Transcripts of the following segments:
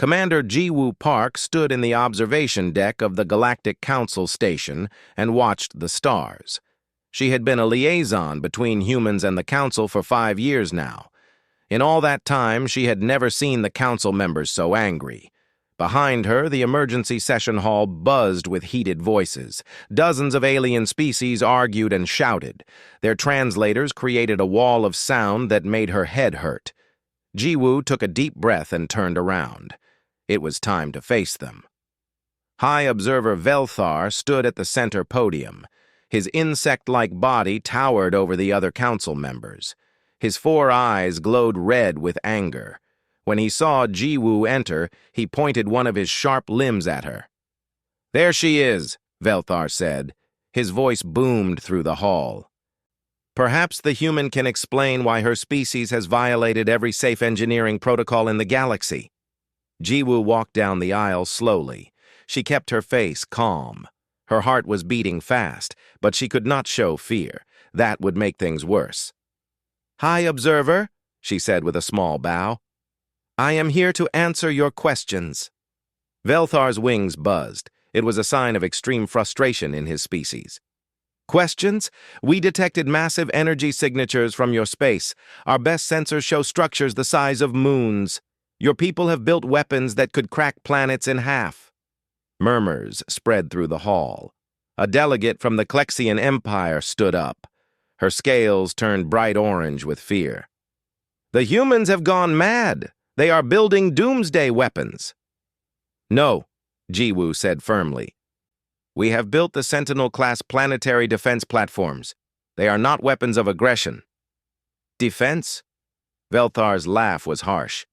Commander Jiwoo Park stood in the observation deck of the Galactic Council station and watched the stars. She had been a liaison between humans and the Council for 5 years now. In all that time, she had never seen the Council members so angry. Behind her, the emergency session hall buzzed with heated voices. Dozens of alien species argued and shouted. Their translators created a wall of sound that made her head hurt. Jiwoo took a deep breath and turned around. It was time to face them. High Observer Velthar stood at the center podium. His insect-like body towered over the other council members. His 4 eyes glowed red with anger. When he saw Jiwoo enter, he pointed one of his sharp limbs at her. "There she is," Velthar said. His voice boomed through the hall. "Perhaps the human can explain why her species has violated every safe engineering protocol in the galaxy." Jiwoo walked down the aisle slowly. She kept her face calm. Her heart was beating fast, but she could not show fear. That would make things worse. "High Observer," she said with a small bow. "I am here to answer your questions." Velthar's wings buzzed. It was a sign of extreme frustration in his species. "Questions? We detected massive energy signatures from your space. Our best sensors show structures the size of moons. Your people have built weapons that could crack planets in half." Murmurs spread through the hall. A delegate from the Klexian Empire stood up. Her scales turned bright orange with fear. "The humans have gone mad. They are building doomsday weapons." "No," Jiwoo said firmly. "We have built the Sentinel-class planetary defense platforms. They are not weapons of aggression." "Defense?" Velthar's laugh was harsh.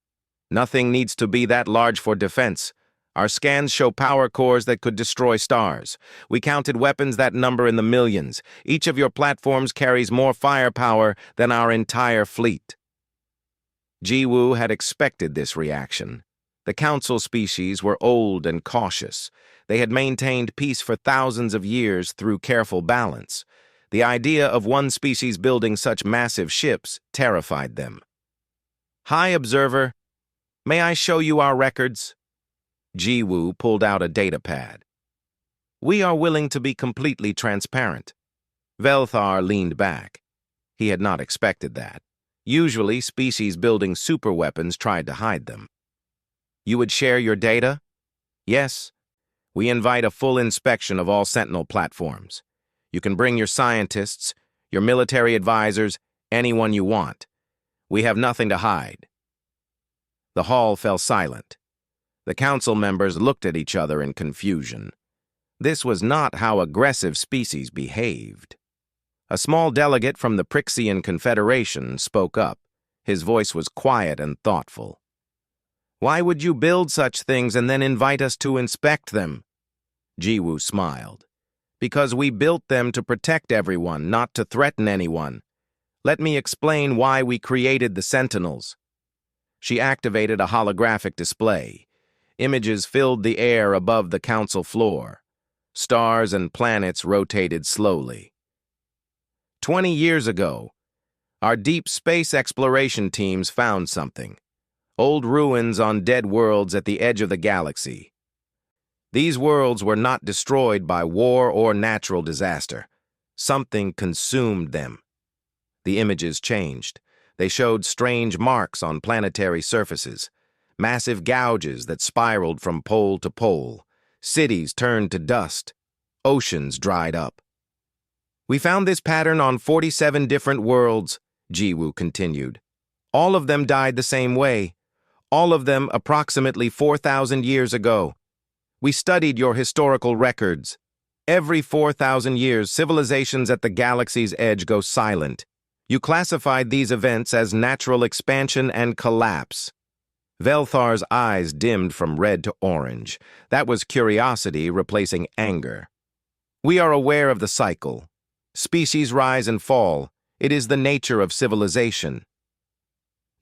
"Nothing needs to be that large for defense. Our scans show power cores that could destroy stars. We counted weapons that number in the millions. Each of your platforms carries more firepower than our entire fleet." Jiwoo had expected this reaction. The council species were old and cautious. They had maintained peace for thousands of years through careful balance. The idea of one species building such massive ships terrified them. "High Observer, may I show you our records?" Jiwoo pulled out a datapad. "We are willing to be completely transparent." Velthar leaned back. He had not expected that. Usually, species building superweapons tried to hide them. "You would share your data?" "Yes. We invite a full inspection of all Sentinel platforms. You can bring your scientists, your military advisors, anyone you want. We have nothing to hide." The hall fell silent. The council members looked at each other in confusion. This was not how aggressive species behaved. A small delegate from the Prixian Confederation spoke up. His voice was quiet and thoughtful. "Why would you build such things and then invite us to inspect them?" Jiwoo smiled. "Because we built them to protect everyone, not to threaten anyone. Let me explain why we created the Sentinels." She activated a holographic display. Images filled the air above the council floor. Stars and planets rotated slowly. 20 years ago, our deep space exploration teams found something. Old ruins on dead worlds at the edge of the galaxy. These worlds were not destroyed by war or natural disaster. Something consumed them. The images changed. They showed strange marks on planetary surfaces, massive gouges that spiraled from pole to pole. Cities turned to dust. Oceans dried up. "We found this pattern on 47 different worlds," Jiwoo continued. "All of them died the same way. All of them approximately 4,000 years ago. We studied your historical records. Every 4,000 years, civilizations at the galaxy's edge go silent. You classified these events as natural expansion and collapse." Velthar's eyes dimmed from red to orange. That was curiosity replacing anger. "We are aware of the cycle. Species rise and fall. It is the nature of civilization."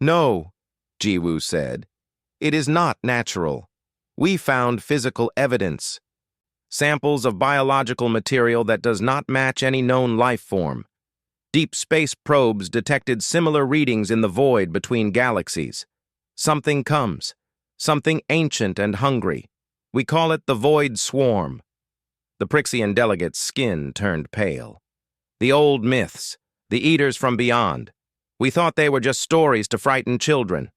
"No," Jiwoo said. "It is not natural. We found physical evidence. Samples of biological material that does not match any known life form. Deep space probes detected similar readings in the void between galaxies. Something comes. Something ancient and hungry. We call it the Void Swarm. The Prixian delegate's skin turned pale. The old myths, the eaters from beyond. We thought they were just stories to frighten children.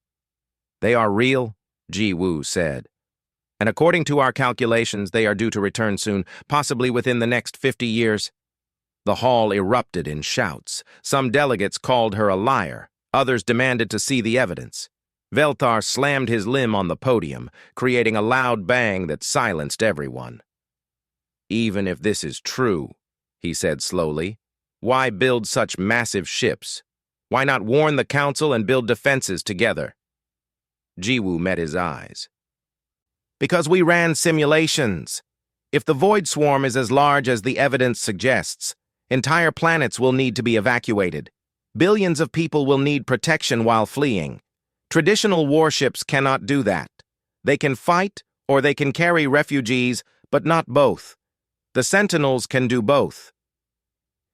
They are real, Ji Woo said. And according to our calculations, they are due to return soon, possibly within the next 50 years. The hall erupted in shouts. Some delegates called her a liar. Others demanded to see the evidence. Velthar slammed his limb on the podium, creating a loud bang that silenced everyone. Even if this is true, he said slowly, why build such massive ships? Why not warn the council and build defenses together? Jiwoo met his eyes. Because we ran simulations. If the Void Swarm is as large as the evidence suggests, entire planets will need to be evacuated. Billions of people will need protection while fleeing. Traditional warships cannot do that. They can fight or they can carry refugees, but not both. The Sentinels can do both.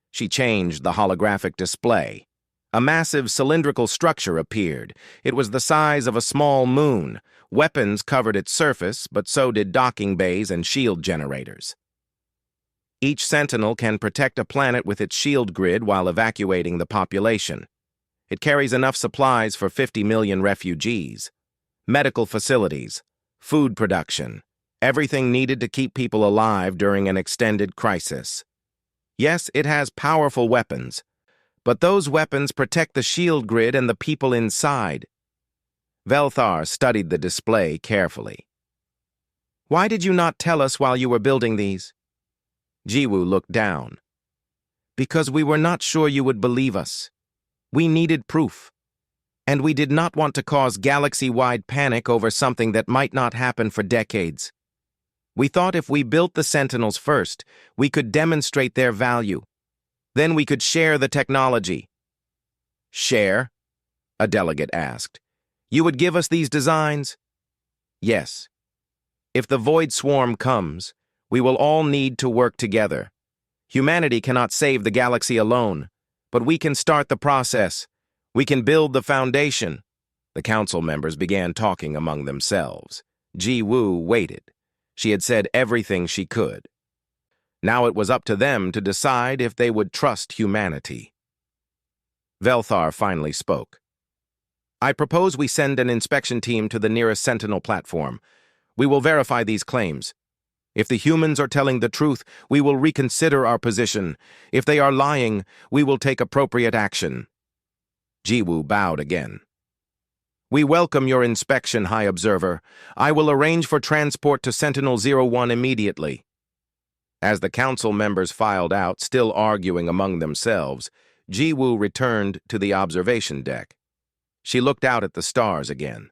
She changed the holographic display. A massive cylindrical structure appeared. It was the size of a small moon. Weapons covered its surface, but so did docking bays and shield generators. Each Sentinel can protect a planet with its shield grid while evacuating the population. It carries enough supplies for 50 million refugees. Medical facilities, food production, everything needed to keep people alive during an extended crisis. Yes, it has powerful weapons, but those weapons protect the shield grid and the people inside. Velthar studied the display carefully. Why did you not tell us while you were building these? Jiwoo looked down. Because we were not sure you would believe us. We needed proof. And we did not want to cause galaxy-wide panic over something that might not happen for decades. We thought if we built the Sentinels first, we could demonstrate their value. Then we could share the technology. Share? A delegate asked. You would give us these designs? Yes. If the Void Swarm comes, we will all need to work together. Humanity cannot save the galaxy alone, but we can start the process. We can build the foundation. The council members began talking among themselves. Ji Woo waited. She had said everything she could. Now it was up to them to decide if they would trust humanity. Velthar finally spoke. I propose we send an inspection team to the nearest Sentinel platform. We will verify these claims. If the humans are telling the truth, we will reconsider our position. If they are lying, we will take appropriate action. Jiwoo bowed again. We welcome your inspection, High Observer. I will arrange for transport to Sentinel-01 immediately. As the council members filed out, still arguing among themselves, Jiwoo returned to the observation deck. She looked out at the stars again.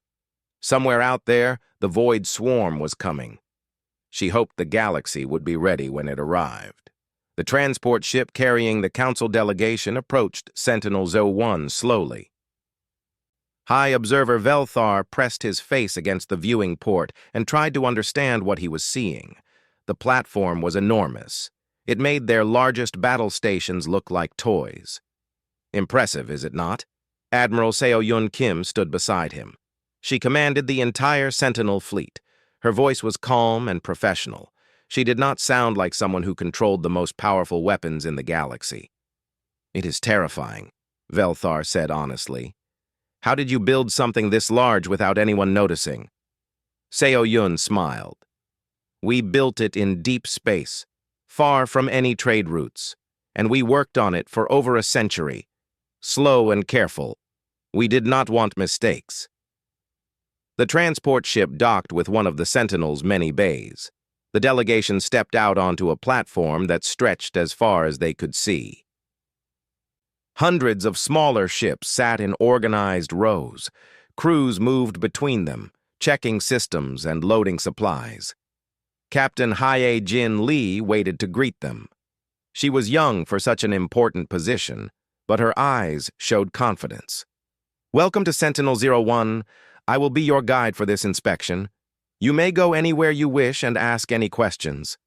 Somewhere out there, the Void Swarm was coming. She hoped the galaxy would be ready when it arrived. The transport ship carrying the council delegation approached Sentinel-01 slowly. High Observer Velthar pressed his face against the viewing port and tried to understand what he was seeing. The platform was enormous. It made their largest battle stations look like toys. Impressive, is it not? Admiral Seo-Yun Kim stood beside him. She commanded the entire Sentinel fleet. Her voice was calm and professional. She did not sound like someone who controlled the most powerful weapons in the galaxy. It is terrifying, Velthar said honestly. How did you build something this large without anyone noticing? Seo-Yun smiled. We built it in deep space, far from any trade routes, and we worked on it for over a century. Slow and careful. We did not want mistakes. The transport ship docked with one of the Sentinel's many bays. The delegation stepped out onto a platform that stretched as far as they could see. Hundreds of smaller ships sat in organized rows. Crews moved between them, checking systems and loading supplies. Captain Hye-Jin Lee waited to greet them. She was young for such an important position, but her eyes showed confidence. Welcome to Sentinel-01. I will be your guide for this inspection. You may go anywhere you wish and ask any questions.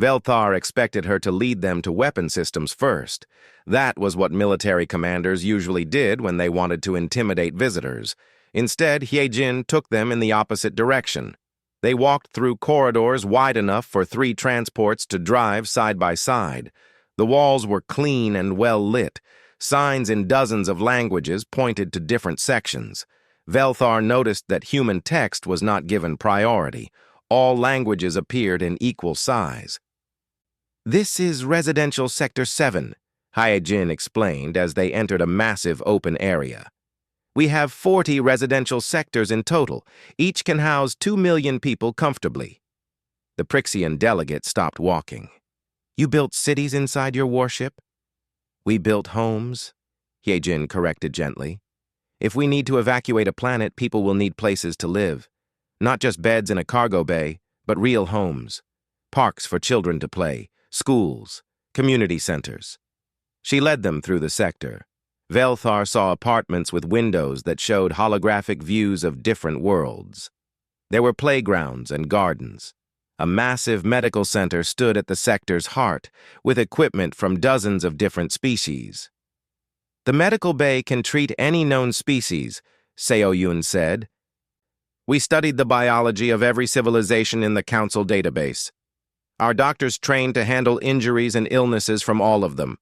Velthar expected her to lead them to weapon systems first. That was what military commanders usually did when they wanted to intimidate visitors. Instead, Hyejin took them in the opposite direction. They walked through corridors wide enough for 3 transports to drive side by side. The walls were clean and well lit. Signs in dozens of languages pointed to different sections. Velthar noticed that human text was not given priority. All languages appeared in equal size. "This is Residential Sector 7, Hyejin explained as they entered a massive open area. "We have 40 residential sectors in total. Each can house 2 million people comfortably." The Prixian delegate stopped walking. "You built cities inside your warship?" "We built homes," Hyejin corrected gently. "If we need to evacuate a planet, people will need places to live. Not just beds in a cargo bay, but real homes. Parks for children to play, schools, community centers." She led them through the sector. Velthar saw apartments with windows that showed holographic views of different worlds. There were playgrounds and gardens. A massive medical center stood at the sector's heart, with equipment from dozens of different species. "The medical bay can treat any known species," Seo-Yun said. "We studied the biology of every civilization in the Council database. Our doctors trained to handle injuries and illnesses from all of them."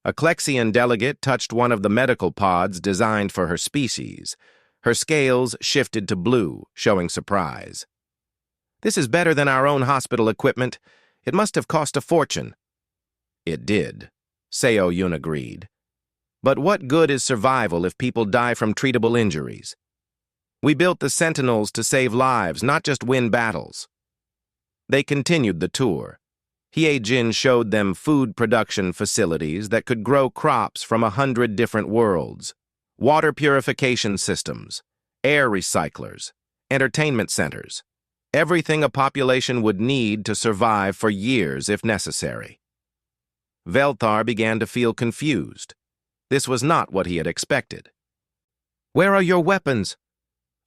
A Klexian delegate touched one of the medical pods designed for her species. Her scales shifted to blue, showing surprise. "This is better than our own hospital equipment. It must have cost a fortune." "It did," Seo-Yun agreed. "But what good is survival if people die from treatable injuries? We built the Sentinels to save lives, not just win battles." They continued the tour. Hyejin showed them food production facilities that could grow crops from 100 different worlds, water purification systems, air recyclers, entertainment centers, everything a population would need to survive for years if necessary. Velthar began to feel confused. This was not what he had expected. "Where are your weapons?"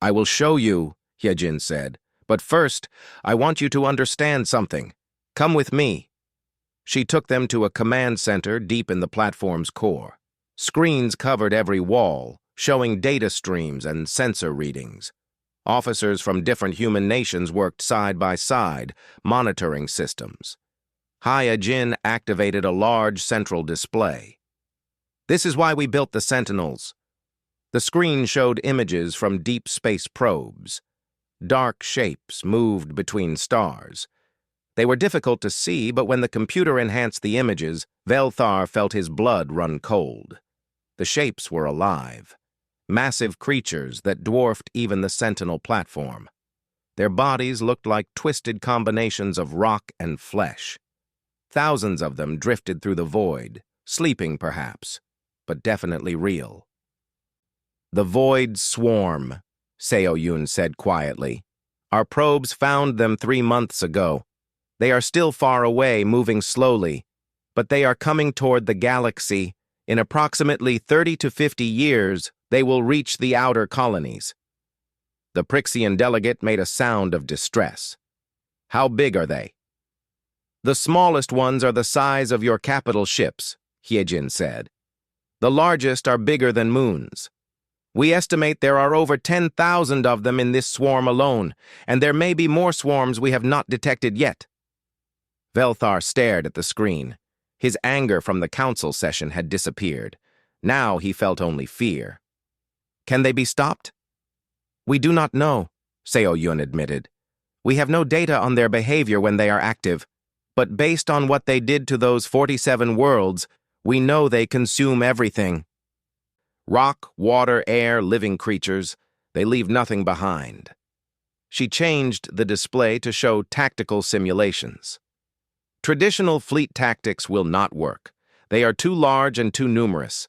"I will show you," Hyejin said. "But first, I want you to understand something. Come with me." She took them to a command center deep in the platform's core. Screens covered every wall, showing data streams and sensor readings. Officers from different human nations worked side by side, monitoring systems. Hyejin activated a large central display. "This is why we built the Sentinels." The screen showed images from deep space probes. Dark shapes moved between stars. They were difficult to see, but when the computer enhanced the images, Velthar felt his blood run cold. The shapes were alive. Massive creatures that dwarfed even the Sentinel platform. Their bodies looked like twisted combinations of rock and flesh. Thousands of them drifted through the void, sleeping perhaps, but definitely real. "The void swarm," Seo-Yun said quietly. "Our probes found them 3 months ago. They are still far away, moving slowly, but they are coming toward the galaxy. In approximately 30 to 50 years, they will reach the outer colonies." The Prixian delegate made a sound of distress. "How big are they?" "The smallest ones are the size of your capital ships," Hyejin said. "The largest are bigger than moons. We estimate there are over 10,000 of them in this swarm alone, and there may be more swarms we have not detected yet." Velthar stared at the screen. His anger from the council session had disappeared. Now he felt only fear. "Can they be stopped?" "We do not know," Seo-Yun admitted. "We have no data on their behavior when they are active, but based on what they did to those 47 worlds, we know they consume everything. Rock, water, air, living creatures, they leave nothing behind." She changed the display to show tactical simulations. "Traditional fleet tactics will not work. They are too large and too numerous.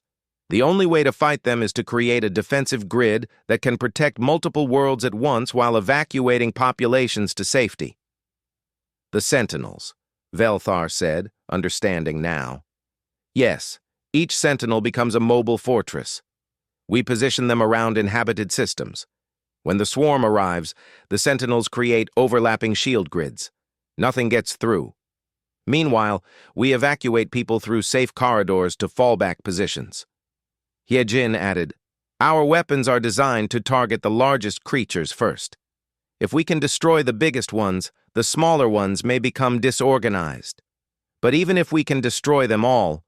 The only way to fight them is to create a defensive grid that can protect multiple worlds at once while evacuating populations to safety." "The Sentinels," Velthar said, understanding now. "Yes, each Sentinel becomes a mobile fortress. We position them around inhabited systems. When the swarm arrives, the Sentinels create overlapping shield grids. Nothing gets through. Meanwhile, we evacuate people through safe corridors to fallback positions." Hyejin added, Our weapons are designed to target the largest creatures first. If we can destroy the biggest ones, the smaller ones may become disorganized. But even if we can destroy them all,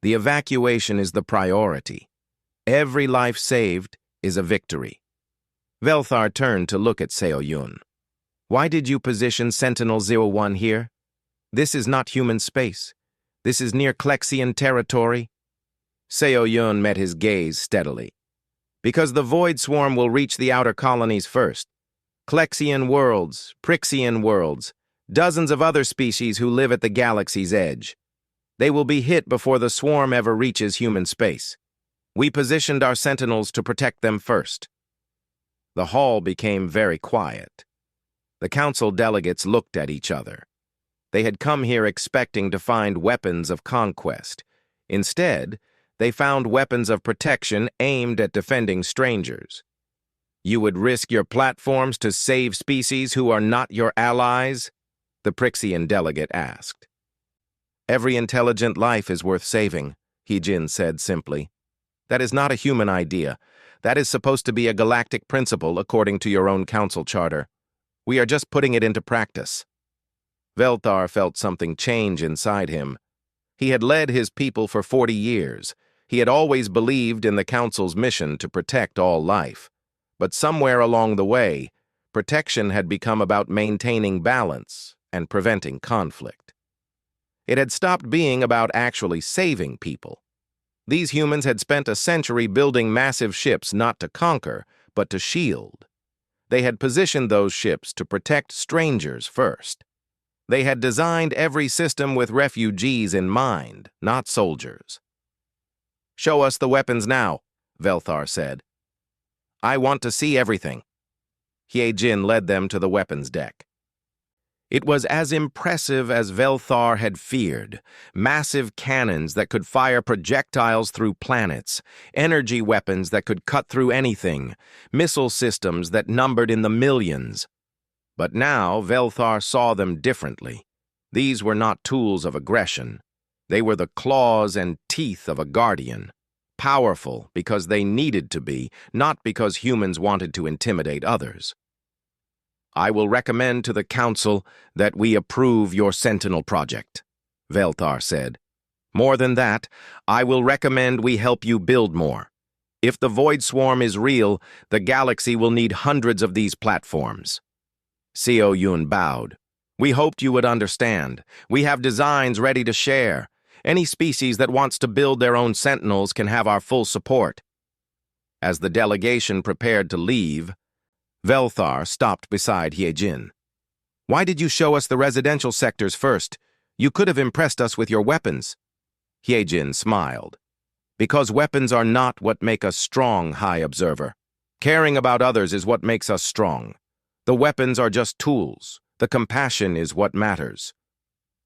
the evacuation is the priority. Every life saved is a victory. Velthar turned to look at Seo-Yun. Why did you position Sentinel-01 here? This is not human space. This is near Klexian territory. Seo-Yun met his gaze steadily. Because the Void Swarm will reach the outer colonies first. Klexian worlds, Prixian worlds, dozens of other species who live at the galaxy's edge. They will be hit before the swarm ever reaches human space. We positioned our sentinels to protect them first. The hall became very quiet. The council delegates looked at each other. They had come here expecting to find weapons of conquest. Instead, they found weapons of protection aimed at defending strangers. You would risk your platforms to save species who are not your allies? The Prixian delegate asked. Every intelligent life is worth saving, He-Jin said simply. That is not a human idea. That is supposed to be a galactic principle according to your own council charter. We are just putting it into practice. Velthar felt something change inside him. He had led his people for 40 years. He had always believed in the council's mission to protect all life. But somewhere along the way, protection had become about maintaining balance and preventing conflict. It had stopped being about actually saving people. These humans had spent a century building massive ships not to conquer, but to shield. They had positioned those ships to protect strangers first. They had designed every system with refugees in mind, not soldiers. Show us the weapons now, Velthar said. I want to see everything. He-Jin led them to the weapons deck. It was as impressive as Velthar had feared. Massive cannons that could fire projectiles through planets, energy weapons that could cut through anything, missile systems that numbered in the millions. But now Velthar saw them differently. These were not tools of aggression. They were the claws and teeth of a guardian. Powerful because they needed to be, not because humans wanted to intimidate others. I will recommend to the Council that we approve your Sentinel project, Velthar said. More than that, I will recommend we help you build more. If the Void Swarm is real, the galaxy will need hundreds of these platforms. Seo-Yun bowed. We hoped you would understand. We have designs ready to share. Any species that wants to build their own sentinels can have our full support. As the delegation prepared to leave, Velthar stopped beside He-Jin. Why did you show us the residential sectors first? You could have impressed us with your weapons. He-Jin smiled. Because weapons are not what make us strong, High Observer. Caring about others is what makes us strong. The weapons are just tools. The compassion is what matters.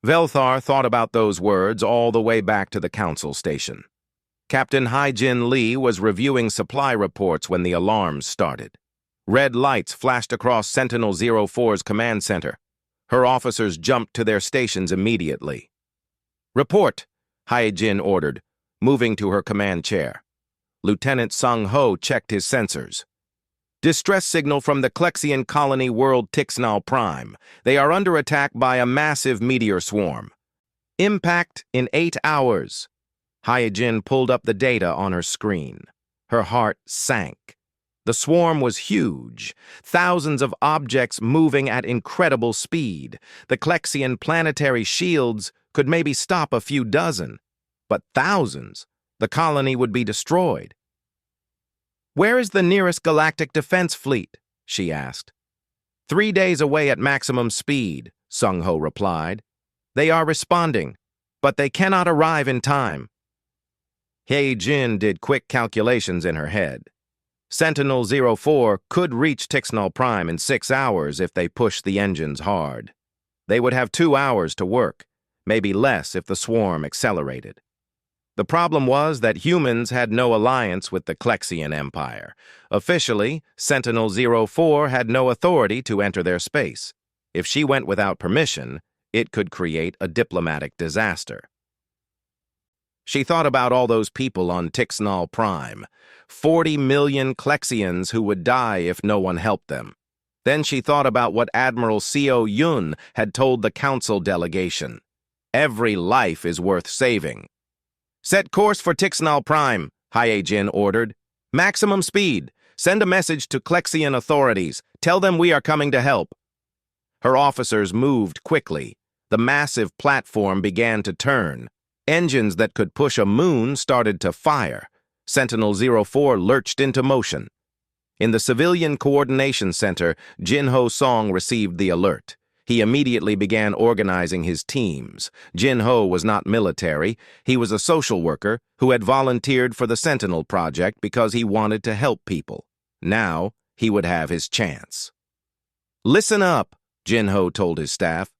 Velthar thought about those words all the way back to the council station. Captain Hai-Jin Lee was reviewing supply reports when the alarms started. Red lights flashed across Sentinel-04's command center. Her officers jumped to their stations immediately. Report, Hai-Jin ordered, moving to her command chair. Lieutenant Sung-Ho checked his sensors. Distress signal from the Klexian colony world Tixnal Prime. They are under attack by a massive meteor swarm. Impact in 8 hours. Hai-Jin pulled up the data on her screen. Her heart sank. The swarm was huge, thousands of objects moving at incredible speed. The Klexian planetary shields could maybe stop a few dozen, but thousands. The colony would be destroyed. Where is the nearest galactic defense fleet? She asked. 3 days away at maximum speed, Sung-Ho replied. They are responding, but they cannot arrive in time. He-Jin did quick calculations in her head. Sentinel-04 could reach Tixnal Prime in 6 hours if they pushed the engines hard. They would have 2 hours to work, maybe less if the swarm accelerated. The problem was that humans had no alliance with the Klexian Empire. Officially, Sentinel-04 had no authority to enter their space. If she went without permission, it could create a diplomatic disaster. She thought about all those people on Tixnall Prime, 40 million Klexians who would die if no one helped them. Then she thought about what Admiral Seo Yun had told the council delegation. Every life is worth saving. Set course for Tixnall Prime, Hye-Jin ordered. Maximum speed. Send a message to Klexian authorities. Tell them we are coming to help. Her officers moved quickly. The massive platform began to turn. Engines that could push a moon started to fire. Sentinel-04 lurched into motion. In the Civilian Coordination Center, Jin-Ho Song received the alert. He immediately began organizing his teams. Jin-Ho was not military. He was a social worker who had volunteered for the Sentinel Project because he wanted to help people. Now, he would have his chance. Listen up, Jin-Ho told his staff.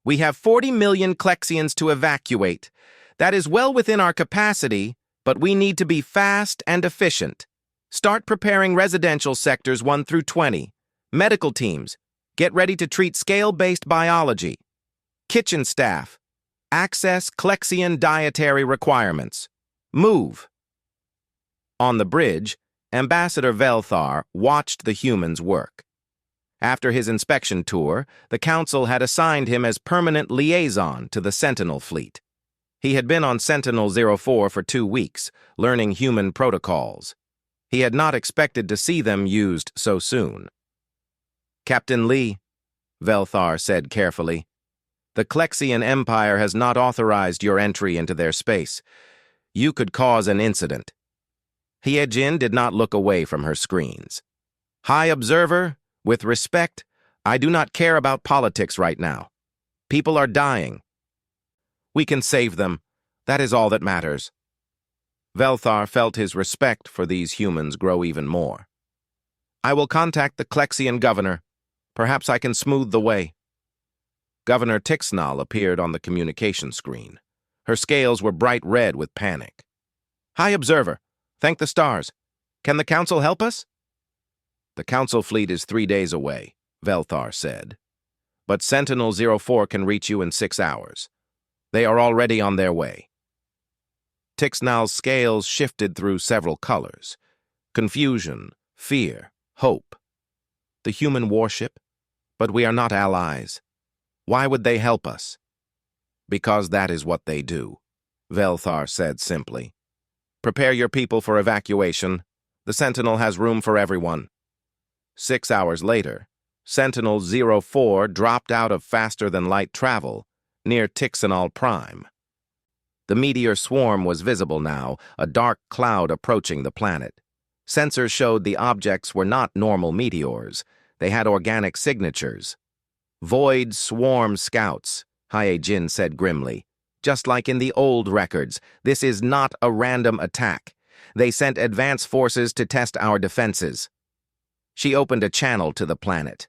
We have 40 million Klexians to evacuate. That is well within our capacity, but we need to be fast and efficient. Start preparing residential sectors 1 through 20. Medical teams, get ready to treat scale-based biology. Kitchen staff, access Klexian dietary requirements. Move. On the bridge, Ambassador Velthar watched the humans work. After his inspection tour, the Council had assigned him as permanent liaison to the Sentinel fleet. He had been on Sentinel-04 for 2 weeks, learning human protocols. He had not expected to see them used so soon. Captain Lee, Velthar said carefully, the Klexian Empire has not authorized your entry into their space. You could cause an incident. Hye-Jin did not look away from her screens. High Observer, with respect, I do not care about politics right now. People are dying. We can save them. That is all that matters. Velthar felt his respect for these humans grow even more. I will contact the Klexian governor. Perhaps I can smooth the way. Governor Tixnall appeared on the communication screen. Her scales were bright red with panic. High Observer, thank the stars. Can the Council help us? The Council fleet is 3 days away, Velthar said. But Sentinel-04 can reach you in 6 hours. They are already on their way. Tixnall's scales shifted through several colors. Confusion, fear, hope. The human warship? But we are not allies. Why would they help us? Because that is what they do, Velthar said simply. Prepare your people for evacuation. The Sentinel has room for everyone. 6 hours later, Sentinel-04 dropped out of faster-than-light travel near Tixnall Prime. The meteor swarm was visible now, a dark cloud approaching the planet. Sensors showed the objects were not normal meteors. They had organic signatures. Void swarm scouts, Hye-Jin said grimly. Just like in the old records, this is not a random attack. They sent advance forces to test our defenses. She opened a channel to the planet.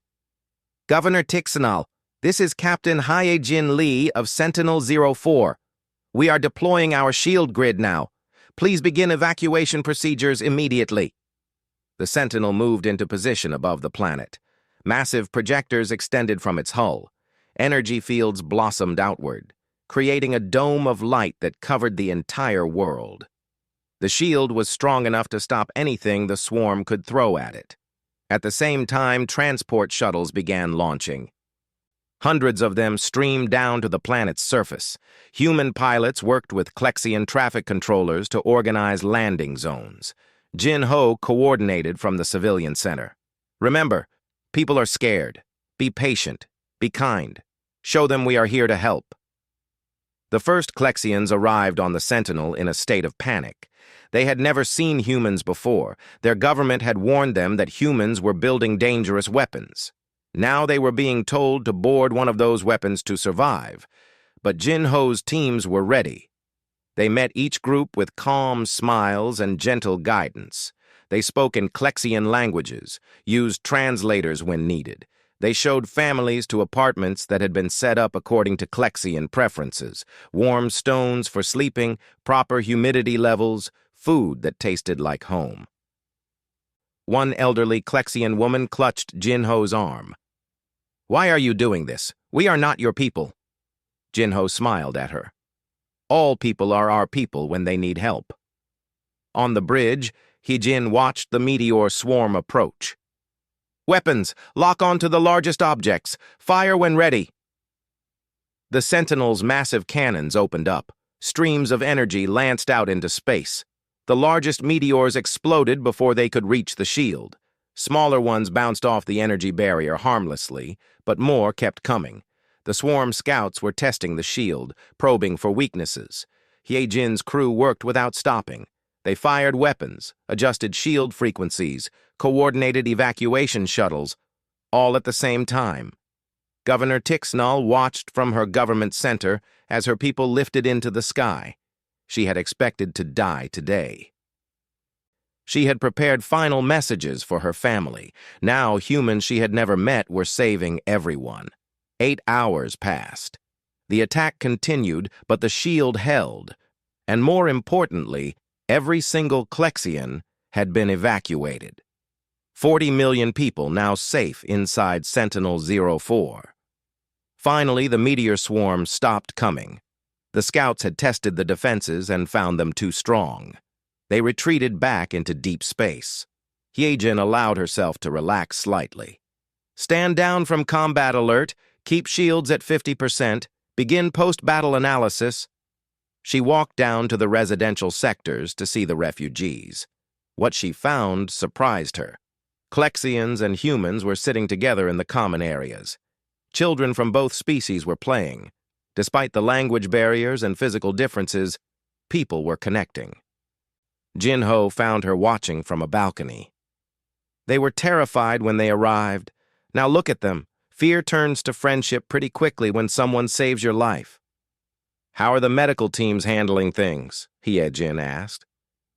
Governor Tixnall, this is Captain Hye-Jin Lee of Sentinel-04. We are deploying our shield grid now. Please begin evacuation procedures immediately. The Sentinel moved into position above the planet. Massive projectors extended from its hull. Energy fields blossomed outward, creating a dome of light that covered the entire world. The shield was strong enough to stop anything the swarm could throw at it. At the same time, transport shuttles began launching. Hundreds of them streamed down to the planet's surface. Human pilots worked with Klexian traffic controllers to organize landing zones. Jin-Ho coordinated from the civilian center. Remember, people are scared. Be patient. Be kind. Show them we are here to help. The first Klexians arrived on the Sentinel in a state of panic. They had never seen humans before. Their government had warned them that humans were building dangerous weapons. Now they were being told to board one of those weapons to survive. But Jin-Ho's teams were ready. They met each group with calm smiles and gentle guidance. They spoke in Klexian languages, used translators when needed. They showed families to apartments that had been set up according to Klexian preferences, warm stones for sleeping, proper humidity levels, food that tasted like home. One elderly Klexian woman clutched Jin-Ho's arm. Why are you doing this? We are not your people. Jin-Ho smiled at her. All people are our people when they need help. On the bridge, Hee-jin watched the meteor swarm approach. Weapons, lock onto the largest objects. Fire when ready. The Sentinel's massive cannons opened up. Streams of energy lanced out into space. The largest meteors exploded before they could reach the shield. Smaller ones bounced off the energy barrier harmlessly, but more kept coming. The swarm scouts were testing the shield, probing for weaknesses. Hye-jin's crew worked without stopping. They fired weapons, adjusted shield frequencies, coordinated evacuation shuttles, all at the same time. Governor Tixnall watched from her government center as her people lifted into the sky. She had expected to die today. She had prepared final messages for her family. Now humans she had never met were saving everyone. 8 hours passed. The attack continued, but the shield held. And more importantly, every single Klexian had been evacuated. 40 million people now safe inside Sentinel-04. Finally, the meteor swarm stopped coming. The scouts had tested the defenses and found them too strong. They retreated back into deep space. Hye-jin allowed herself to relax slightly. Stand down from combat alert, keep shields at 50%, begin post-battle analysis. She walked down to the residential sectors to see the refugees. What she found surprised her. Klexians and humans were sitting together in the common areas. Children from both species were playing. Despite the language barriers and physical differences, people were connecting. Jin-ho found her watching from a balcony. They were terrified when they arrived. Now look at them. Fear turns to friendship pretty quickly when someone saves your life. How are the medical teams handling things? Hye-jin asked.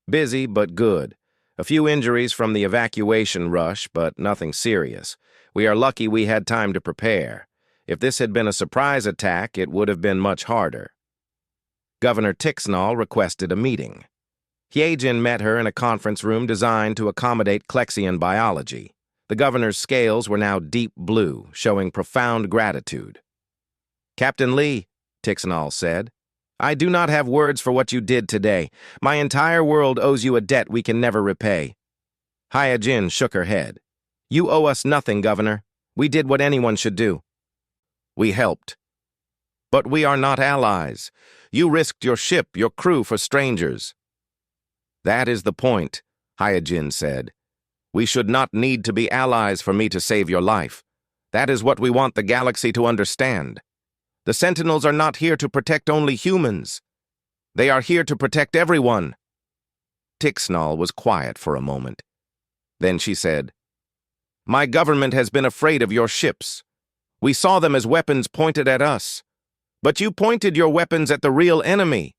Busy, but good. A few injuries from the evacuation rush, but nothing serious. We are lucky we had time to prepare. If this had been a surprise attack, it would have been much harder. Governor Tixnall requested a meeting. Hye-jin met her in a conference room designed to accommodate Klexian biology. The governor's scales were now deep blue, showing profound gratitude. Captain Lee, Tixnall said, I do not have words for what you did today. My entire world owes you a debt we can never repay. Hye-jin shook her head. You owe us nothing, Governor. We did what anyone should do. We helped. But we are not allies. You risked your ship, your crew for strangers. That is the point, Hye-jin said. We should not need to be allies for me to save your life. That is what we want the galaxy to understand. The Sentinels are not here to protect only humans. They are here to protect everyone. Tixnall was quiet for a moment. Then she said, My government has been afraid of your ships. We saw them as weapons pointed at us. But you pointed your weapons at the real enemy.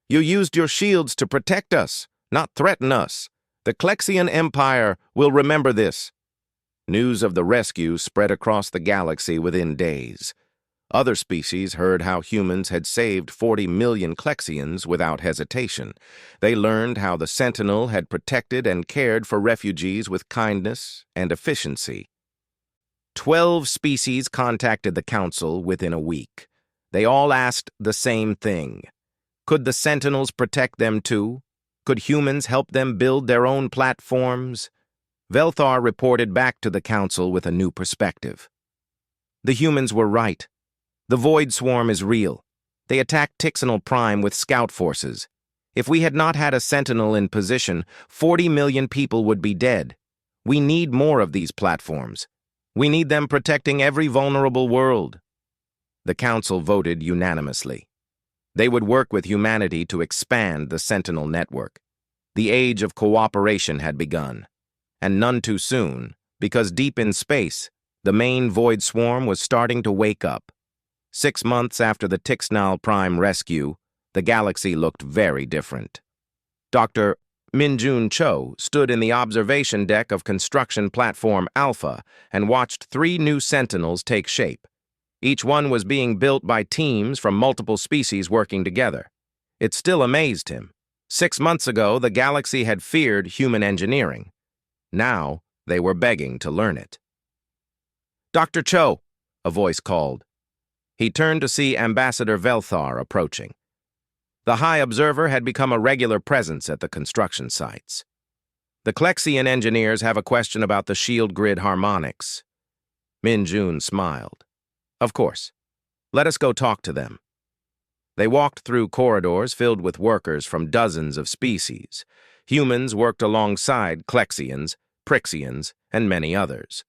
You used your shields to protect us, not threaten us. The Klexian Empire will remember this. News of the rescue spread across the galaxy within days. Other species heard how humans had saved 40 million Klexians without hesitation. They learned how the Sentinel had protected and cared for refugees with kindness and efficiency. 12 species contacted the Council within a week. They all asked the same thing. Could the Sentinels protect them too? Could humans help them build their own platforms? Velthar reported back to the Council with a new perspective. The humans were right. The Void Swarm is real. They attacked Tixnall Prime with scout forces. If we had not had a Sentinel in position, 40 million people would be dead. We need more of these platforms. We need them protecting every vulnerable world. The Council voted unanimously. They would work with humanity to expand the Sentinel network. The age of cooperation had begun. And none too soon, because deep in space, the main Void Swarm was starting to wake up. 6 months after the Tixnall Prime rescue, the galaxy looked very different. Dr. Minjun Cho stood in the observation deck of construction platform Alpha and watched 3 new Sentinels take shape. Each one was being built by teams from multiple species working together. It still amazed him. 6 months ago, the galaxy had feared human engineering. Now, they were begging to learn it. Dr. Cho, a voice called. He turned to see Ambassador Velthar approaching. The High Observer had become a regular presence at the construction sites. The Klexian engineers have a question about the shield grid harmonics. Min-Jun smiled. Of course. Let us go talk to them. They walked through corridors filled with workers from dozens of species. Humans worked alongside Klexians, Prixians, and many others.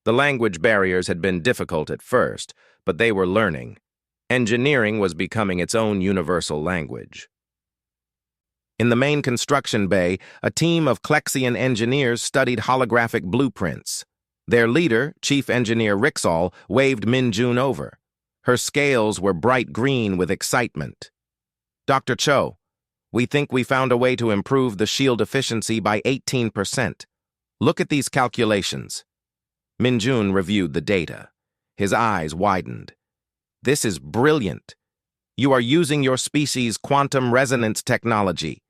The language barriers had been difficult at first, but they were learning. Engineering was becoming its own universal language. In the main construction bay, a team of Klexian engineers studied holographic blueprints. Their leader, Chief Engineer Rixall, waved Min-Jun over. Her scales were bright green with excitement. Dr. Cho, we think we found a way to improve the shield efficiency by 18%. Look at these calculations. Min-Jun reviewed the data. His eyes widened. This is brilliant. You are using your species' quantum resonance technology.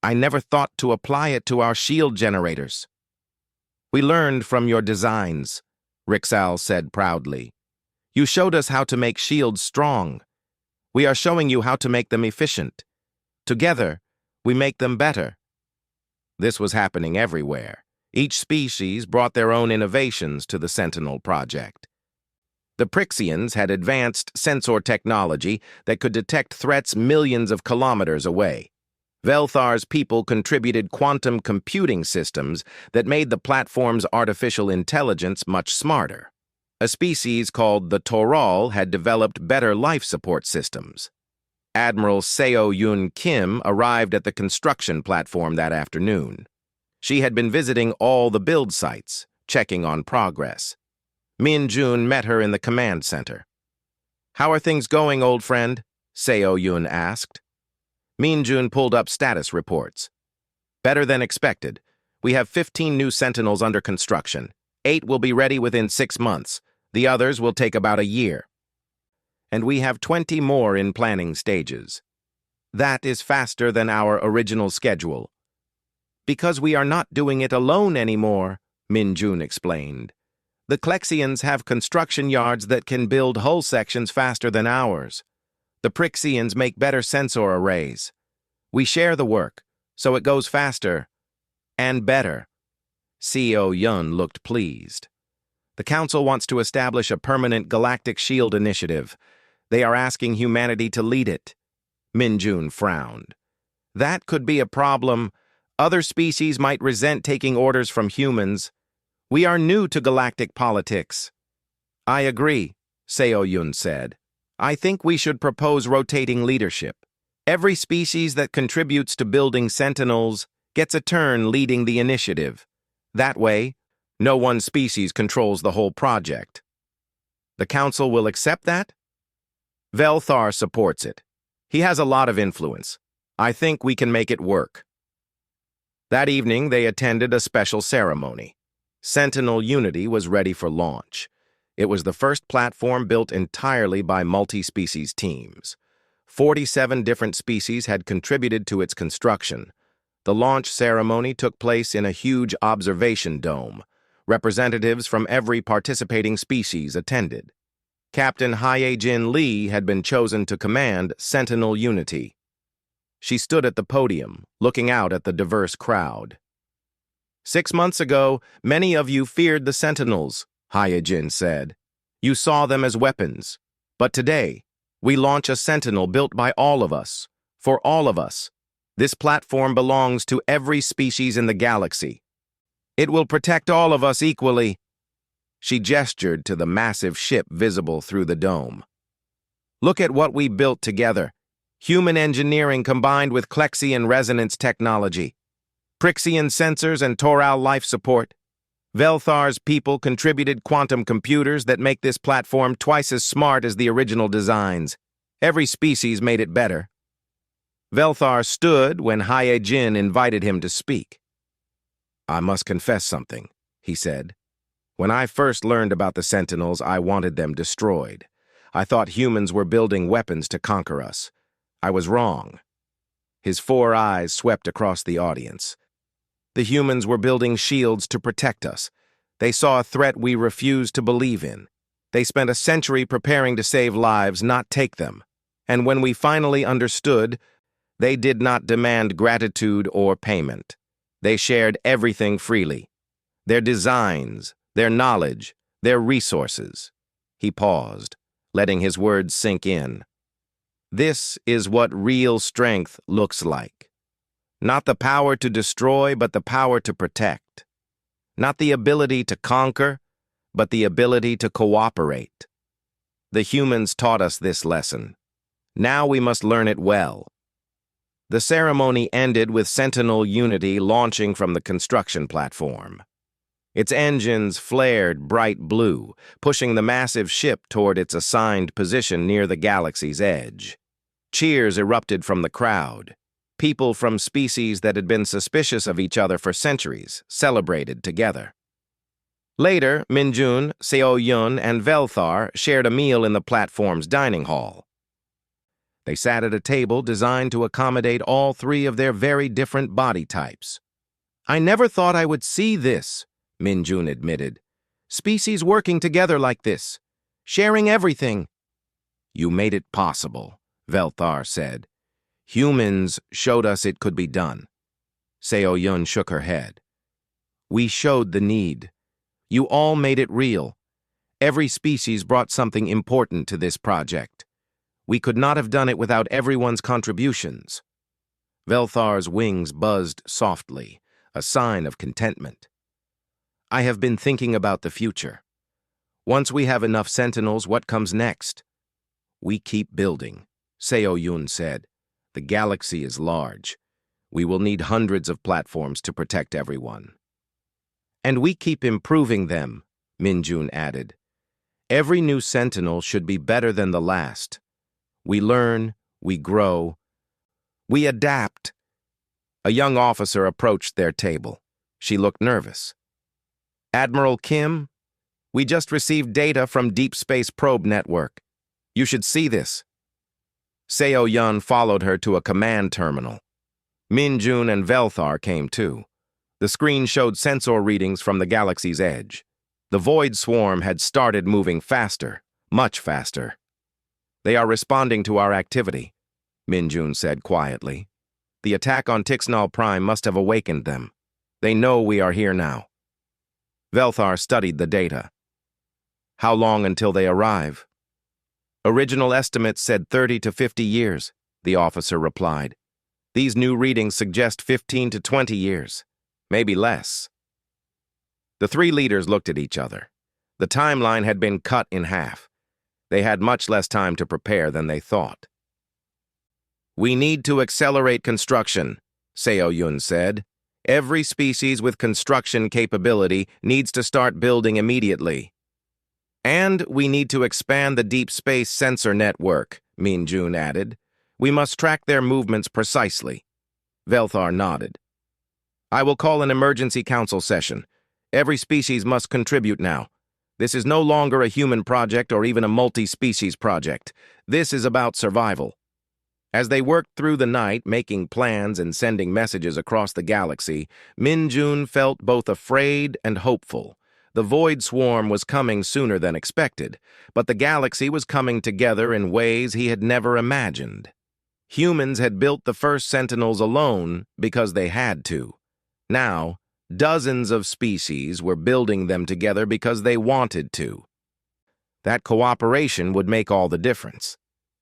I never thought to apply it to our shield generators. We learned from your designs, Rixall said proudly. You showed us how to make shields strong. We are showing you how to make them efficient. Together, we make them better. This was happening everywhere. Each species brought their own innovations to the Sentinel project. The Prixians had advanced sensor technology that could detect threats millions of kilometers away. Velthar's people contributed quantum computing systems that made the platform's artificial intelligence much smarter. A species called the Toral had developed better life support systems. Admiral Seo Yun Kim arrived at the construction platform that afternoon. She had been visiting all the build sites, checking on progress. Min-Jun met her in the command center. How are things going, old friend? Seo Yun asked. Min-Jun pulled up status reports. Better than expected. We have 15 new Sentinels under construction. 8 will be ready within 6 months. The others will take about a year. And we have 20 more in planning stages. That is faster than our original schedule. Because we are not doing it alone anymore, Min-Jun explained. The Klexians have construction yards that can build hull sections faster than ours. The Prixians make better sensor arrays. We share the work, so it goes faster and better. Seo Yun looked pleased. The Council wants to establish a permanent galactic shield initiative. They are asking humanity to lead it. Min-Jun frowned. That could be a problem. Other species might resent taking orders from humans. We are new to galactic politics. I agree, Seo Yun said. I think we should propose rotating leadership. Every species that contributes to building Sentinels gets a turn leading the initiative. That way, no one species controls the whole project. The Council will accept that? Velthar supports it. He has a lot of influence. I think we can make it work. That evening, they attended a special ceremony. Sentinel Unity was ready for launch. It was the first platform built entirely by multi-species teams. 47 different species had contributed to its construction. The launch ceremony took place in a huge observation dome. Representatives from every participating species attended. Captain Hyejin Lee had been chosen to command Sentinel Unity. She stood at the podium, looking out at the diverse crowd. 6 months ago, many of you feared the Sentinels, Hyejin said. You saw them as weapons. But today, we launch a Sentinel built by all of us, for all of us. This platform belongs to every species in the galaxy. It will protect all of us equally. She gestured to the massive ship visible through the dome. Look at what we built together. Human engineering combined with Klexian resonance technology. Prixian sensors and Toral life support. Velthar's people contributed quantum computers that make this platform twice as smart as the original designs. Every species made it better. Velthar stood when Hyejin invited him to speak. I must confess something, he said. When I first learned about the Sentinels, I wanted them destroyed. I thought humans were building weapons to conquer us. I was wrong. His 4 eyes swept across the audience. The humans were building shields to protect us. They saw a threat we refused to believe in. They spent a century preparing to save lives, not take them. And when we finally understood, They did not demand gratitude or payment. They shared everything freely. Their designs, their knowledge, their resources. He paused, letting his words sink in. This is what real strength looks like. Not the power to destroy, but the power to protect. Not the ability to conquer, but the ability to cooperate. The humans taught us this lesson. Now we must learn it well. The ceremony ended with Sentinel Unity launching from the construction platform. Its engines flared bright blue, pushing the massive ship toward its assigned position near the galaxy's edge. Cheers erupted from the crowd. People from species that had been suspicious of each other for centuries celebrated together. Later, Minjun, Seo-yun, and Velthar shared a meal in the platform's dining hall. They sat at a table designed to accommodate all three of their very different body types. "I never thought I would see this," Minjun admitted. "Species working together like this, sharing everything." "You made it possible," Velthar said. "Humans showed us it could be done." Seo-yun shook her head. "We showed the need. You all made it real. Every species brought something important to this project. We could not have done it without everyone's contributions." Velthar's wings buzzed softly, a sign of contentment. "I have been thinking about the future. Once we have enough Sentinels, what comes next?" "We keep building," Seo-yun said. "The galaxy is large. We will need hundreds of platforms to protect everyone." "And we keep improving them," Minjun added. "Every new Sentinel should be better than the last. We learn, we grow, we adapt." A young officer approached their table. She looked nervous. "Admiral Kim, we just received data from Deep Space Probe Network. You should see this." Seo-yun followed her to a command terminal. Minjun and Velthar came too. The screen showed sensor readings from the galaxy's edge. The void swarm had started moving faster, much faster. "They are responding to our activity," Minjun said quietly. "The attack on Tixnal Prime must have awakened them. They know we are here now." Velthar studied the data. "How long until they arrive?" "Original estimates said 30 to 50 years, the officer replied. "These new readings suggest 15 to 20 years, maybe less." The three leaders looked at each other. The timeline had been cut in half. They had much less time to prepare than they thought. "We need to accelerate construction," Seo-yun said. "Every species with construction capability needs to start building immediately." "And we need to expand the deep space sensor network," Minjun added. "We must track their movements precisely." Velthar nodded. "I will call an emergency council session. Every species must contribute now. This is no longer a human project or even a multi-species project. This is about survival." As they worked through the night, making plans and sending messages across the galaxy, Minjun felt both afraid and hopeful. The void swarm was coming sooner than expected, but the galaxy was coming together in ways he had never imagined. Humans had built the first Sentinels alone because they had to. Now, dozens of species were building them together because they wanted to. That cooperation would make all the difference.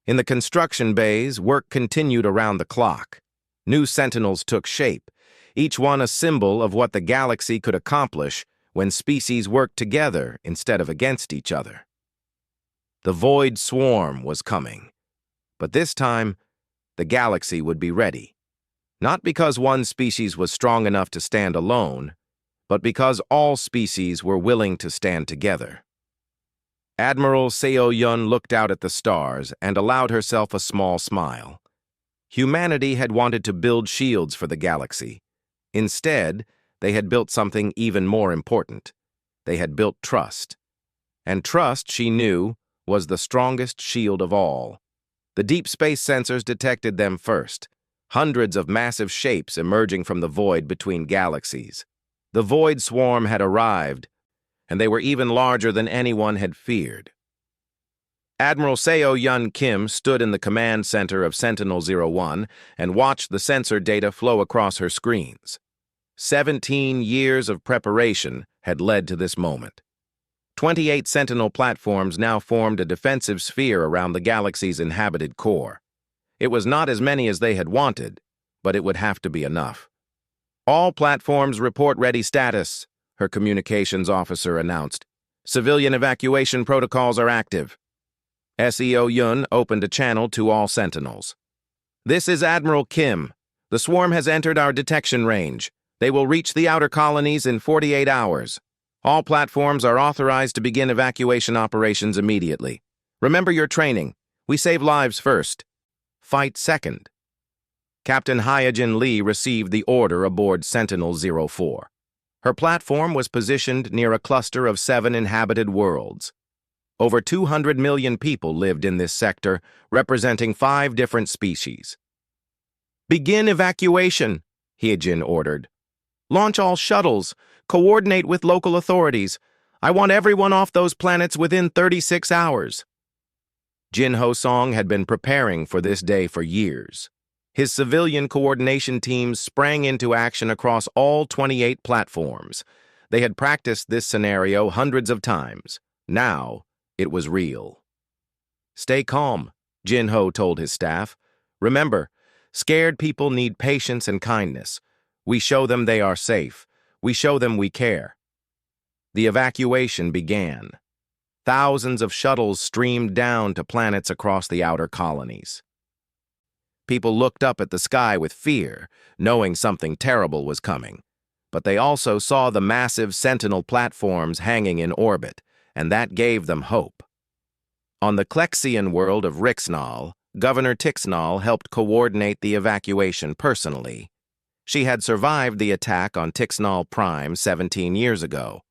In the construction bays, work continued around the clock. New Sentinels took shape, each one a symbol of what the galaxy could accomplish when species worked together instead of against each other. The void swarm was coming, but this time, the galaxy would be ready. Not because one species was strong enough to stand alone, but because all species were willing to stand together. Admiral Seo-yun looked out at the stars and allowed herself a small smile. Humanity had wanted to build shields for the galaxy. Instead, they had built something even more important. They had built trust. And trust, she knew, was the strongest shield of all. The deep space sensors detected them first, hundreds of massive shapes emerging from the void between galaxies. The void swarm had arrived, and they were even larger than anyone had feared. Admiral Seo Yun Kim stood in the command center of Sentinel-01 and watched the sensor data flow across her screens. 17 years of preparation had led to this moment. 28 Sentinel platforms now formed a defensive sphere around the galaxy's inhabited core. It was not as many as they had wanted, but it would have to be enough. "All platforms report ready status," her communications officer announced. "Civilian evacuation protocols are active." SEO Yun opened a channel to all Sentinels. "This is Admiral Kim. The swarm has entered our detection range. They will reach the outer colonies in 48 hours. All platforms are authorized to begin evacuation operations immediately. Remember your training. We save lives first. Fight second." Captain Hyojin Lee received the order aboard Sentinel-04. Her platform was positioned near a cluster of 7 inhabited worlds. Over 200 million people lived in this sector, representing 5 different species. "Begin evacuation," Hyojin ordered. "Launch all shuttles. Coordinate with local authorities. I want everyone off those planets within 36 hours." Jin Ho-song had been preparing for this day for years. His civilian coordination teams sprang into action across all 28 platforms. They had practiced this scenario hundreds of times. Now, it was real. "Stay calm," Jin Ho told his staff. "Remember, scared people need patience and kindness. We show them they are safe. We show them we care." The evacuation began. Thousands of shuttles streamed down to planets across the outer colonies. People looked up at the sky with fear, knowing something terrible was coming. But they also saw the massive Sentinel platforms hanging in orbit, and that gave them hope. On the Klexian world of Rixnall, Governor Tixnall helped coordinate the evacuation personally. She had survived the attack on Tixnall Prime 17 years ago.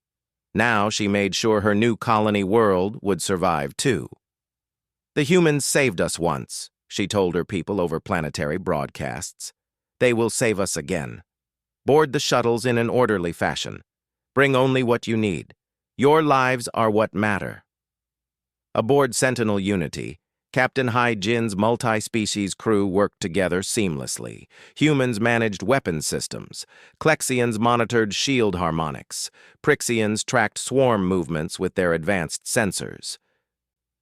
Now she made sure her new colony world would survive too. "The humans saved us once," she told her people over planetary broadcasts. "They will save us again. Board the shuttles in an orderly fashion. Bring only what you need. Your lives are what matter." Aboard Sentinel Unity, Captain Hyojin's multi-species crew worked together seamlessly. Humans managed weapons systems. Klexians monitored shield harmonics. Prixians tracked swarm movements with their advanced sensors.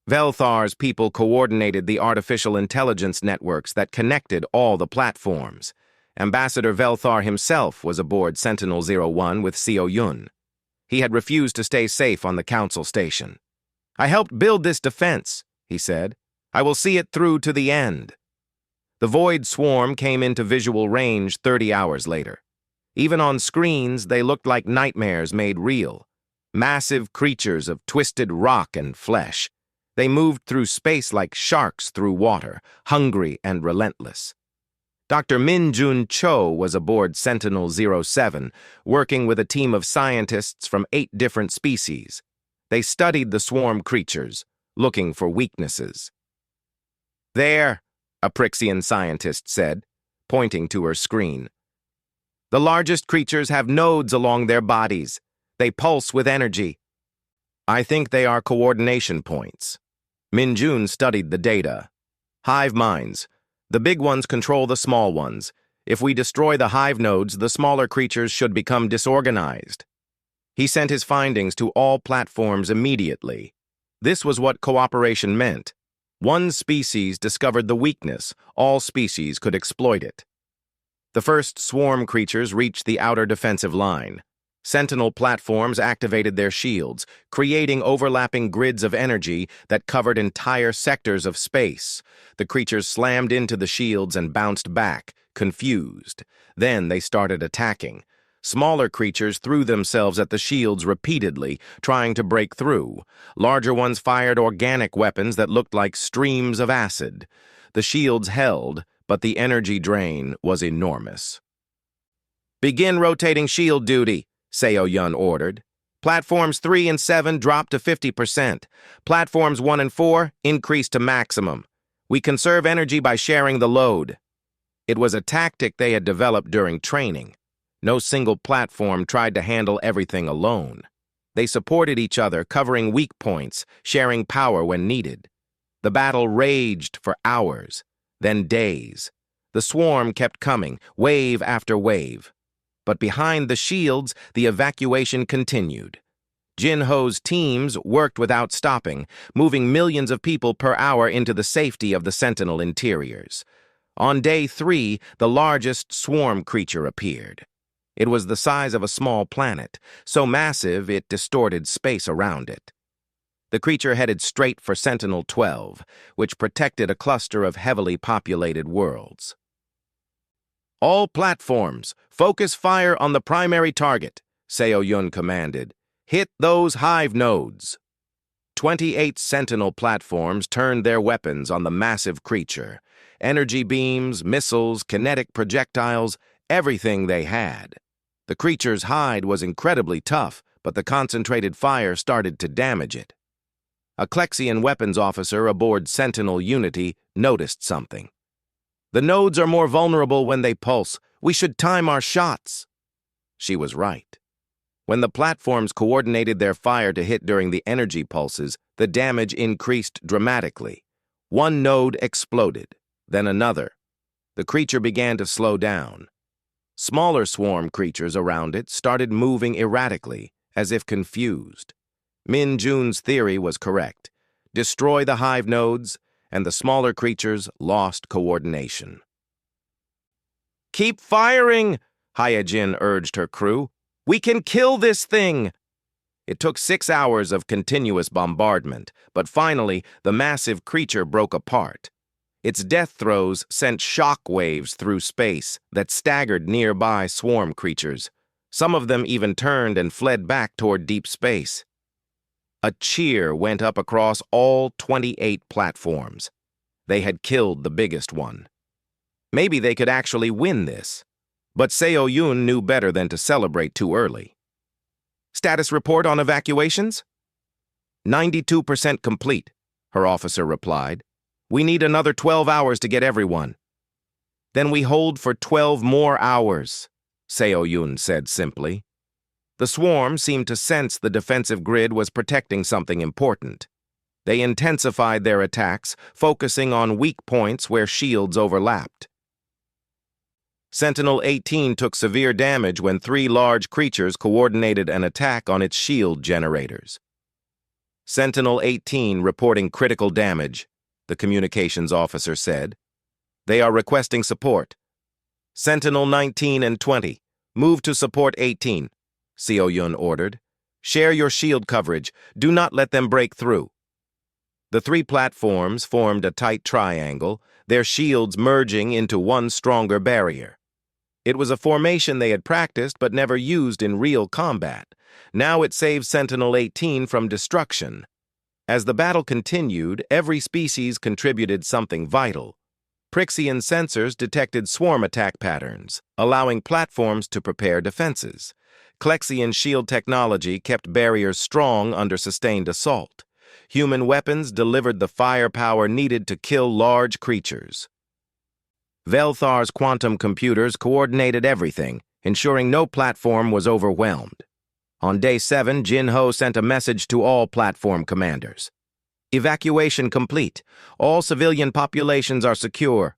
Velthar's people coordinated the artificial intelligence networks that connected all the platforms. Ambassador Velthar himself was aboard Sentinel-01 with Seo Yun. He had refused to stay safe on the Council station. "I helped build this defense," he said. "I will see it through to the end." The Void Swarm came into visual range 30 hours later. Even on screens, they looked like nightmares made real. Massive creatures of twisted rock and flesh. They moved through space like sharks through water, hungry and relentless. Dr. Min-Jun Cho was aboard Sentinel-07, working with a team of scientists from 8 different species. They studied the swarm creatures, looking for weaknesses. "There," a Prixian scientist said, pointing to her screen. "The largest creatures have nodes along their bodies. They pulse with energy. I think they are coordination points." Min-Jun studied the data. "Hive minds. The big ones control the small ones. If we destroy the hive nodes, the smaller creatures should become disorganized." He sent his findings to all platforms immediately. This was what cooperation meant. One species discovered the weakness, all species could exploit it. The first swarm creatures reached the outer defensive line. Sentinel platforms activated their shields, creating overlapping grids of energy that covered entire sectors of space. The creatures slammed into the shields and bounced back, confused. Then they started attacking. Smaller creatures threw themselves at the shields repeatedly, trying to break through. Larger ones fired organic weapons that looked like streams of acid. The shields held, but the energy drain was enormous. "Begin rotating shield duty," Seo Yun ordered. "Platforms 3 and 7 dropped to 50%. Platforms 1 and 4 increased to maximum. We conserve energy by sharing the load." It was a tactic they had developed during training. No single platform tried to handle everything alone. They supported each other, covering weak points, sharing power when needed. The battle raged for hours, then days. The swarm kept coming, wave after wave. But behind the shields, the evacuation continued. Jin-Ho's teams worked without stopping, moving millions of people per hour into the safety of the Sentinel interiors. On day 3, the largest swarm creature appeared. It was the size of a small planet, so massive it distorted space around it. The creature headed straight for Sentinel 12, which protected a cluster of heavily populated worlds. "All platforms, focus fire on the primary target," Seo-Yun commanded. "Hit those hive nodes." 28 Sentinel platforms turned their weapons on the massive creature. Energy beams, missiles, kinetic projectiles, everything they had. The creature's hide was incredibly tough, but the concentrated fire started to damage it. A Klexian weapons officer aboard Sentinel Unity noticed something. "The nodes are more vulnerable when they pulse. We should time our shots." She was right. When the platforms coordinated their fire to hit during the energy pulses, the damage increased dramatically. One node exploded, then another. The creature began to slow down. Smaller swarm creatures around it started moving erratically, as if confused. Min Jun's theory was correct. Destroy the hive nodes, and the smaller creatures lost coordination. "Keep firing," Hyajin urged her crew. "We can kill this thing." It took 6 hours of continuous bombardment, but finally the massive creature broke apart. Its death throes sent shock waves through space that staggered nearby swarm creatures. Some of them even turned and fled back toward deep space. A cheer went up across all 28 platforms. They had killed the biggest one. Maybe they could actually win this. But Seo-Yun knew better than to celebrate too early. "Status report on evacuations?" 92% complete, her officer replied. "We need another 12 hours to get everyone." "Then we hold for 12 more hours," Seo-Yun said simply. The swarm seemed to sense the defensive grid was protecting something important. They intensified their attacks, focusing on weak points where shields overlapped. Sentinel 18 took severe damage when 3 large creatures coordinated an attack on its shield generators. "Sentinel 18 reporting critical damage," the communications officer said. "They are requesting support." "Sentinel 19 and 20, move to support 18, Seo-Yun ordered. "Share your shield coverage. Do not let them break through." The 3 platforms formed a tight triangle, their shields merging into one stronger barrier. It was a formation they had practiced but never used in real combat. Now it saved Sentinel 18 from destruction. As the battle continued, every species contributed something vital. Prixian sensors detected swarm attack patterns, allowing platforms to prepare defenses. Klexian shield technology kept barriers strong under sustained assault. Human weapons delivered the firepower needed to kill large creatures. Velthar's quantum computers coordinated everything, ensuring no platform was overwhelmed. On day 7, Jin-Ho sent a message to all platform commanders. "Evacuation complete. All civilian populations are secure.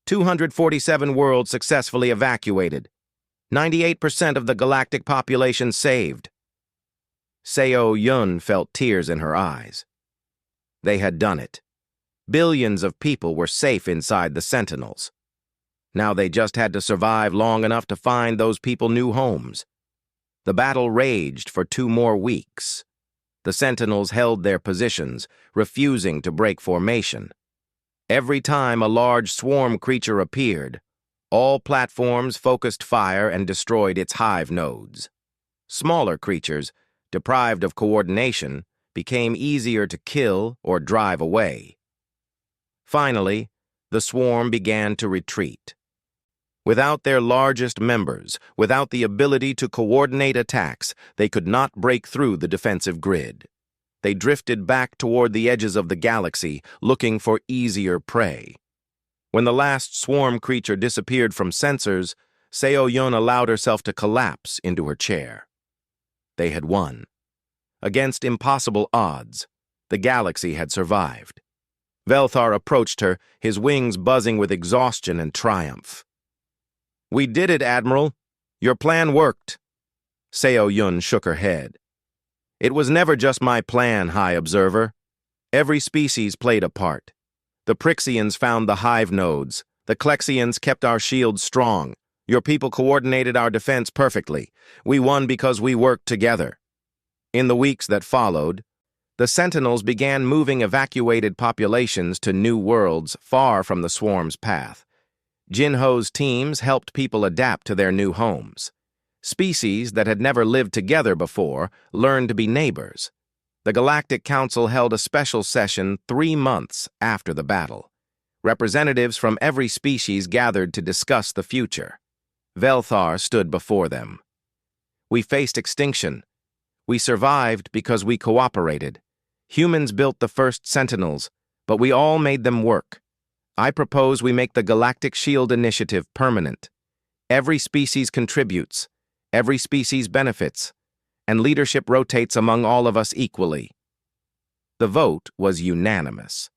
247 worlds successfully evacuated. 98% of the galactic population saved." Seo-Yun felt tears in her eyes. They had done it. Billions of people were safe inside the Sentinels. Now they just had to survive long enough to find those people new homes. The battle raged for 2 more weeks. The Sentinels held their positions, refusing to break formation. Every time a large swarm creature appeared, all platforms focused fire and destroyed its hive nodes. Smaller creatures, deprived of coordination, became easier to kill or drive away. Finally, the swarm began to retreat. Without their largest members, without the ability to coordinate attacks, they could not break through the defensive grid. They drifted back toward the edges of the galaxy, looking for easier prey. When the last swarm creature disappeared from sensors, Seo-Yun allowed herself to collapse into her chair. They had won. Against impossible odds, the galaxy had survived. Velthar approached her, his wings buzzing with exhaustion and triumph. "We did it, Admiral. Your plan worked." Seo Yun shook her head. "It was never just my plan, High Observer. Every species played a part. The Prixians found the hive nodes. The Klexians kept our shields strong. Your people coordinated our defense perfectly. We won because we worked together." In the weeks that followed, the Sentinels began moving evacuated populations to new worlds far from the swarm's path. Jinho's teams helped people adapt to their new homes. Species that had never lived together before learned to be neighbors. The Galactic Council held a special session 3 months after the battle. Representatives from every species gathered to discuss the future. Velthar stood before them. "We faced extinction. We survived because we cooperated. Humans built the first Sentinels, but we all made them work. I propose we make the Galactic Shield Initiative permanent. Every species contributes, every species benefits, and leadership rotates among all of us equally." The vote was unanimous.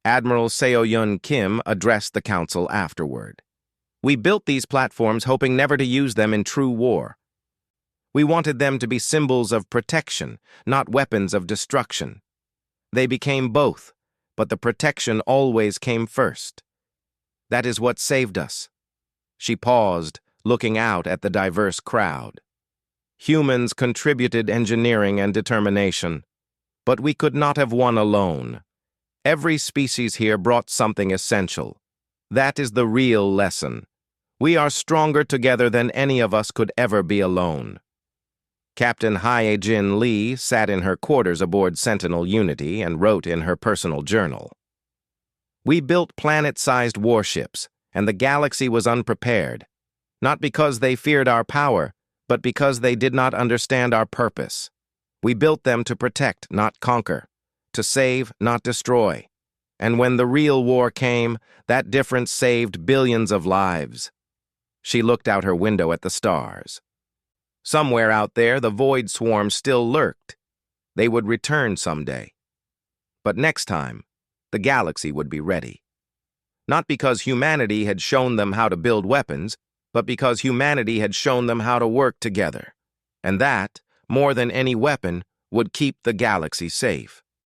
Admiral Seo-Yun Kim addressed the council afterward. "We built these platforms hoping never to use them in true war. We wanted them to be symbols of protection, not weapons of destruction. They became both, but the protection always came first. That is what saved us." She paused, looking out at the diverse crowd. "Humans contributed engineering and determination, but we could not have won alone. Every species here brought something essential. That is the real lesson. We are stronger together than any of us could ever be alone." Captain Hae-Jin Lee sat in her quarters aboard Sentinel Unity and wrote in her personal journal. "We built planet-sized warships, and the galaxy was unprepared, not because they feared our power, but because they did not understand our purpose. We built them to protect, not conquer, to save, not destroy. And when the real war came, that difference saved billions of lives." She looked out her window at the stars. Somewhere out there, the void swarm still lurked. They would return someday. But next time, the galaxy would be ready. Not because humanity had shown them how to build weapons, but because humanity had shown them how to work together. And that, more than any weapon, would keep the galaxy safe.